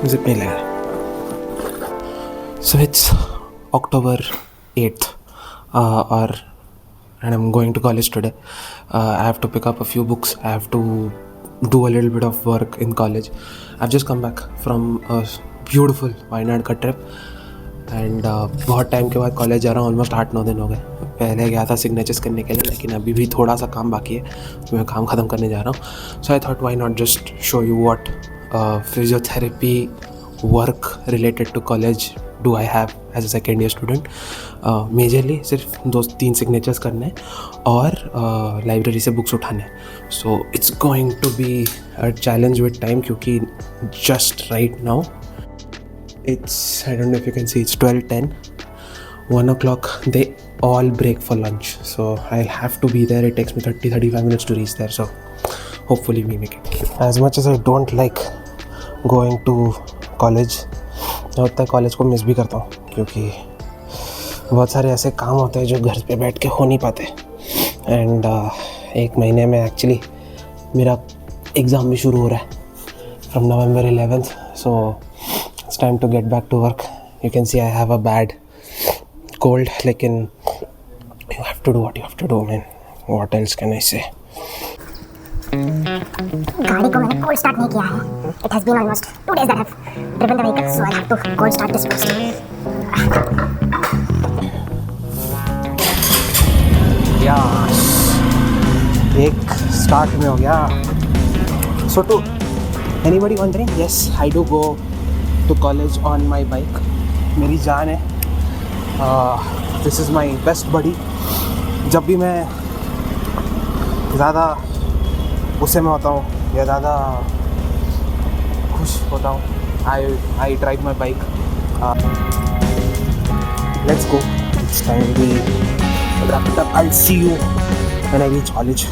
Zip नहीं लगा. So it's October 8th, and I'm going to college today. I have to pick up a few books. I have to do a little bit of work in college. I've just come back from a beautiful Wayanad का trip, and बहुत time के बाद college जा रहा हूँ. Almost 8-9 दिन हो गए. पहले गया था सिग्नेचर्स करने के लिए, लेकिन अभी भी थोड़ा सा काम बाकी है. मैं काम ख़त्म करने जा रहा हूँ. So I thought why not just show you what physiotherapy work related to college do I have as a second year student. Majorly सिर्फ 2-3 सिग्नेचर्स करने हैं और लाइब्रेरी से बुक्स उठाने हैं. So it's going to be a challenge with time, क्योंकि just right now it's I don't know if you can see, it's 12:10. 1 o'clock they all break for lunch, so I'll have to be there. It takes me 30-35 minutes to reach there, so hopefully we make it. As much as I don't like going to college, मैं उतना college को miss भी करता हूँ, क्योंकि बहुत सारे ऐसे काम होते हैं जो घर पे बैठ के हो नहीं पाते. एंड एक महीने में एक्चुअली मेरा एग्ज़ाम भी शुरू हो रहा है from November 11th, so it's time to get back to work. You can see I have a bad cold, लेकिन you have to do what you have to do, man. What else can I say? गाड़ी को मैंने cold start नहीं किया है. It has been almost 2 days that I've driven the vehicle, so I have to cold start this first. Yes, एक start में हो गया. So to anybody wondering, yes, I do go to college on my bike. मेरी जान है. This is my best buddy. जब भी मैं ज़्यादा गुस्से में होता हूँ या ज़्यादा खुश होता हूँ, I drive my bike. Let's go. It's time we wrap it up. I'll see you when I reach college.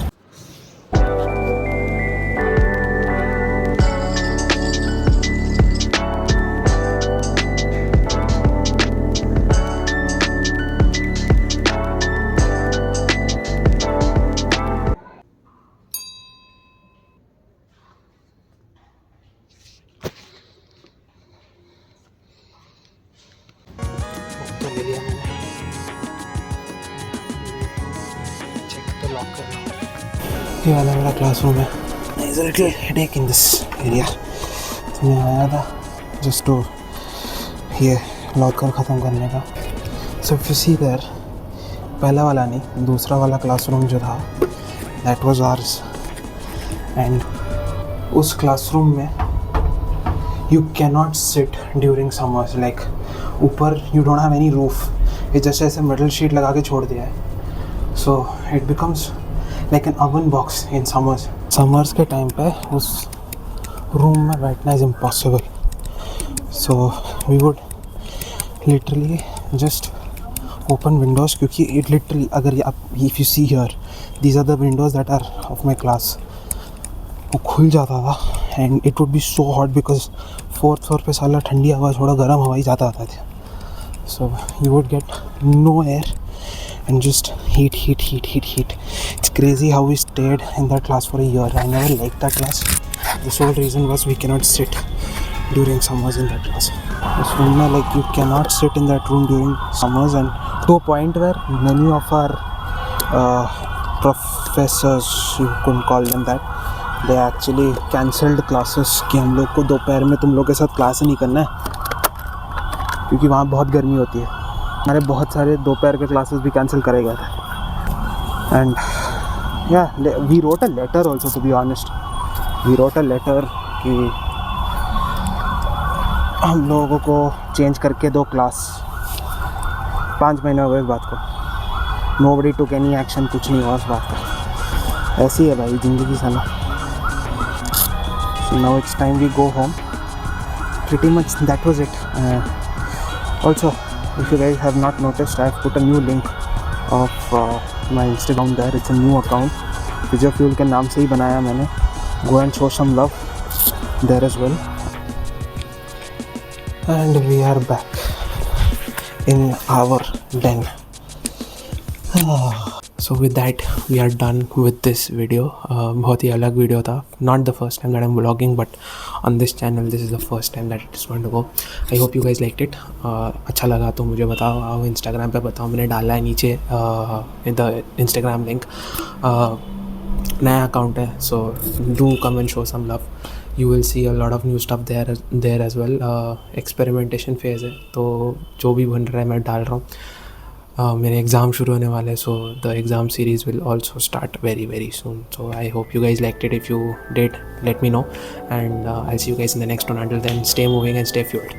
तो ले लिया मैंने. चेक तो लॉक करना. ये वाला मेरा क्लासरूम है. There's a little headache in this area. तो मैं आया था just to ये लॉकर ख़त्म करने का. So if you see there, पहला वाला नहीं, दूसरा वाला क्लासरूम जो था, that was ours. And उस क्लासरूम में you cannot sit during summers. Like ऊपर you don't have any roof. ये जैसे ऐसे metal sheet लगा के छोड़ दिया है. So it becomes like an oven box in summers. Summers के टाइम पे उस रूम में बैठना is impossible. So we would literally just open windows, क्योंकि it literally अगर आप if you see here, these are the windows that are of my class. वो खुल जाता था and it would be so hot because 4th floor पे साला ठंडी हवा थोड़ा गर्म हवा ही जाता आता था. So you would get no air and just heat. It's crazy how we stayed in that class for a year. I never liked that class. The sole reason was we cannot sit during summers in that class. उस room में like you cannot sit in that room during summers, and to a point where many of our professors, you couldn't call them that, they actually cancelled classes कि हम लोग को दोपहर में तुम लोग के साथ क्लास नहीं करना है, क्योंकि वहाँ बहुत गर्मी होती है. हमारे बहुत सारे दोपहर के क्लासेस भी कैंसिल करे गए थे. And we wrote a letter also, to be honest. We wrote a letter कि हम लोगों को चेंज करके दो क्लास. 5 महीने हो गए इस बात को. नोबडी टुक एनी एक्शन, कुछ नहीं हुआ उस बात का. ऐसी है भाई ज़िंदगी साला. So now it's time we go home. Pretty much that was it. Also, if you guys have not noticed, I've put a new link of my Instagram there. It's a new account. Physiofuel के नाम से ही बनाया मैंने. Go and show some love there as well. And we are back in our den. So with that we are done with this video. बहुत ही अलग video था. Not the first time that I am vlogging, but on this channel this is the first time that it is going to go. I hope you guys liked it. अच्छा लगा तो मुझे बताओ, आओ इंस्टाग्राम पे बताओ. मैंने डाला है नीचे द इंस्टाग्राम लिंक. नया अकाउंट है, so do come and show some love. You will see a lot of new stuff there as well. Experimentation phase है, तो जो भी बन रहा है मैं डाल रहा हूँ. मेरे एग्ज़ाम शुरू होने वाले हैं, so the exam series will also start very very soon. So I hope you guys liked it. If you did, let me know, and I'll see you guys in the next one. Until then, stay moving and stay fueled.